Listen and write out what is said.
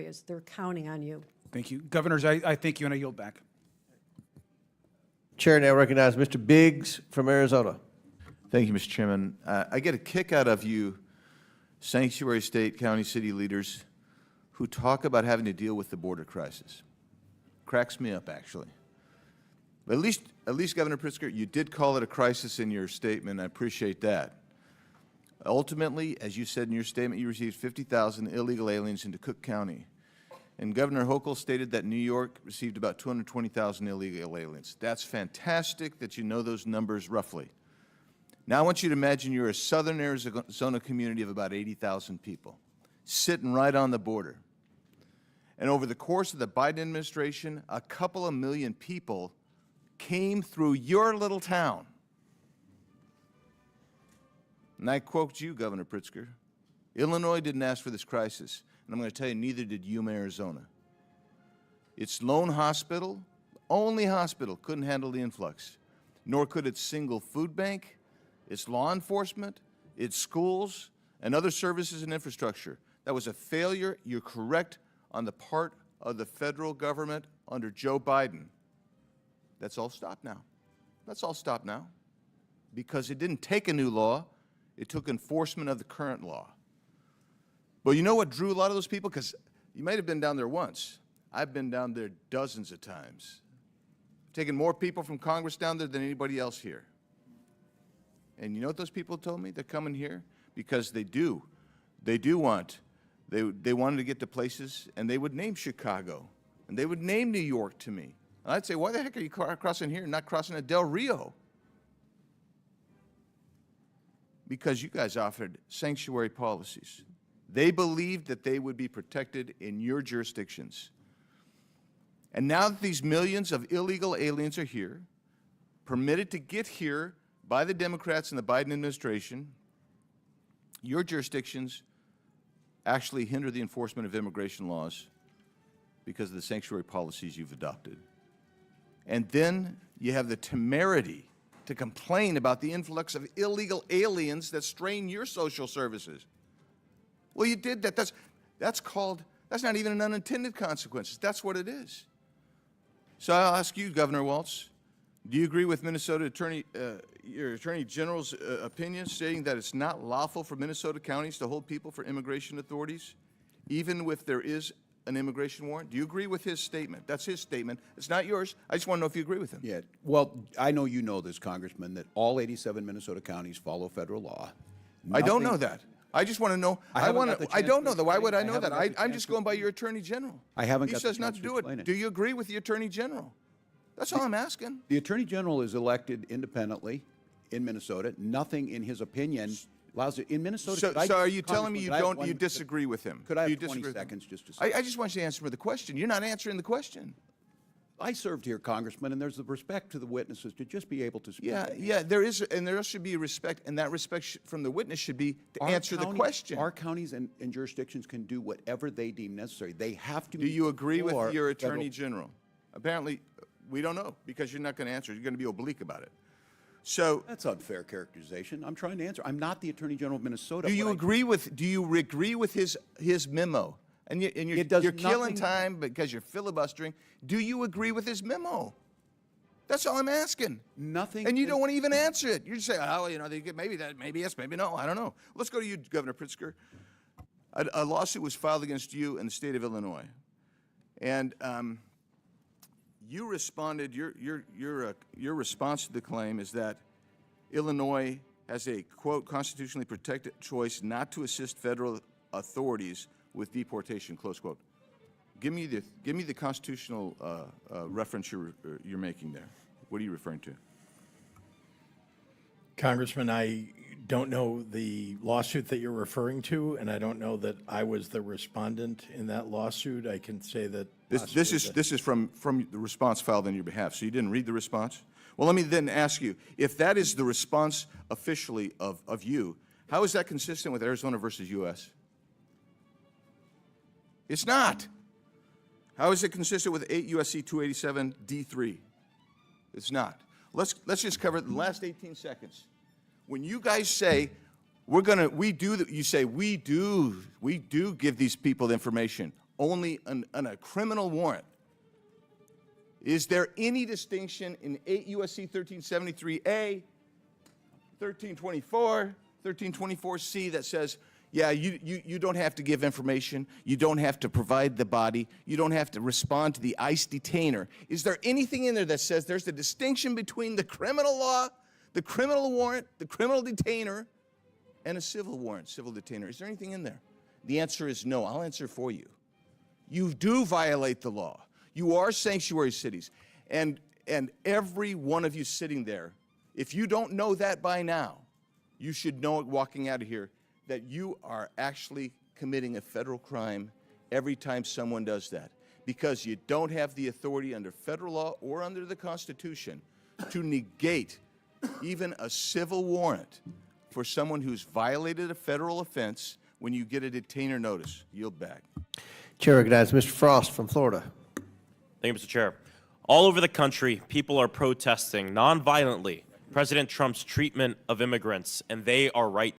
areas. They're counting on you. Thank you. Governors, I thank you, and I yield back. Chair now recognizes Mr. Biggs from Arizona. Thank you, Mr. Chairman. I get a kick out of you, sanctuary state, county, city leaders who talk about having to deal with the border crisis. Cracks me up, actually. But at least, Governor Pritzker, you did call it a crisis in your statement. I appreciate that. Ultimately, as you said in your statement, you received 50,000 illegal aliens into Cook County. And Governor Hochul stated that New York received about 220,000 illegal aliens. That's fantastic that you know those numbers roughly. Now I want you to imagine you're a southern Arizona community of about 80,000 people, sitting right on the border. And over the course of the Biden administration, a couple of million people came through your little town. And I quote you, Governor Pritzker, Illinois didn't ask for this crisis. And I'm going to tell you, neither did Yuma, Arizona. Its lone hospital, only hospital, couldn't handle the influx, nor could its single food bank, its law enforcement, its schools, and other services and infrastructure. That was a failure, you're correct, on the part of the federal government under Joe Biden. That's all stopped now. That's all stopped now. Because it didn't take a new law, it took enforcement of the current law. But you know what drew a lot of those people? Because you might have been down there once. I've been down there dozens of times. Taken more people from Congress down there than anybody else here. And you know what those people told me? They're coming here because they wanted to get to places, and they would name Chicago, and they would name New York to me. And I'd say, why the heck are you crossing here and not crossing at Del Rio? Because you guys offered sanctuary policies. They believed that they would be protected in your jurisdictions. And now that these millions of illegal aliens are here, permitted to get here by the Democrats and the Biden administration, your jurisdictions actually hinder the enforcement of immigration laws because of the sanctuary policies you've adopted. And then you have the temerity to complain about the influx of illegal aliens that strain your social services. Well, you did that. That's not even an unintended consequence. That's what it is. So I'll ask you, Governor Walz, do you agree with Minnesota your Attorney General's opinion stating that it's not lawful for Minnesota counties to hold people for immigration authorities, even if there is an immigration warrant? Do you agree with his statement? That's his statement. It's not yours. I just want to know if you agree with him. Yeah. Well, I know you know this, Congressman, that all 87 Minnesota counties follow federal law. I don't know that. I just want to know. I don't know that. Why would I know that? I'm just going by your Attorney General. I haven't. He says not to do it. Do you agree with the Attorney General? That's all I'm asking. The Attorney General is elected independently in Minnesota. Nothing in his opinion allows it in Minnesota. So are you telling me you disagree with him? Could I have 20 seconds just to say? I just want you to answer the question. You're not answering the question. I served here, Congressman, and there's the respect to the witnesses to just be able to speak. Yeah, there is, and there should be respect, and that respect from the witness should be to answer the question. Our counties and jurisdictions can do whatever they deem necessary. They have to. Do you agree with your Attorney General? Apparently, we don't know because you're not going to answer. You're going to be oblique about it. So that's unfair characterization. I'm trying to answer. I'm not the Attorney General of Minnesota. Do you agree with his memo? And you're killing time because you're filibustering. Do you agree with his memo? That's all I'm asking. Nothing. And you don't want to even answer it. You just say, oh, you know, maybe yes, maybe no. I don't know. Let's go to you, Governor Pritzker. A lawsuit was filed against you in the state of Illinois, and you responded. Your response to the claim is that Illinois has a quote constitutionally protected choice not to assist federal authorities with deportation, close quote. Give me the constitutional reference you're making there. What are you referring to? Congressman, I don't know the lawsuit that you're referring to, and I don't know that I was the respondent in that lawsuit. I can say that this is from the response filed on your behalf. So you didn't read the response? Well, let me then ask you, if that is the response officially of you, how is that consistent with Arizona versus U.S.? It's not. How is it consistent with 8 U.S.C. 287 D3? It's not. Let's just cover it in the last 18 seconds. When you guys say you say we do give these people information. only on a criminal warrant. Is there any distinction in 8 U.S.C. 1373A, 1324, 1324C that says, yeah, you don't have to give information, you don't have to provide the body, you don't have to respond to the ICE detainer? Is there anything in there that says there's a distinction between the criminal law, the criminal warrant, the criminal detainer, and a civil warrant, civil detainer? Is there anything in there? The answer is no. I'll answer for you. You do violate the law. You are sanctuary cities. And every one of you sitting there, if you don't know that by now, you should know it walking out of here, that you are actually committing a federal crime every time someone does that, because you don't have the authority under federal law or under the Constitution to negate even a civil warrant for someone who's violated a federal offense when you get a detainer notice. Yield back. Chair recognizes Mr. Frost from Florida. Thank you, Mr. Chair. All over the country, people are protesting nonviolently President Trump's treatment of immigrants, and they are right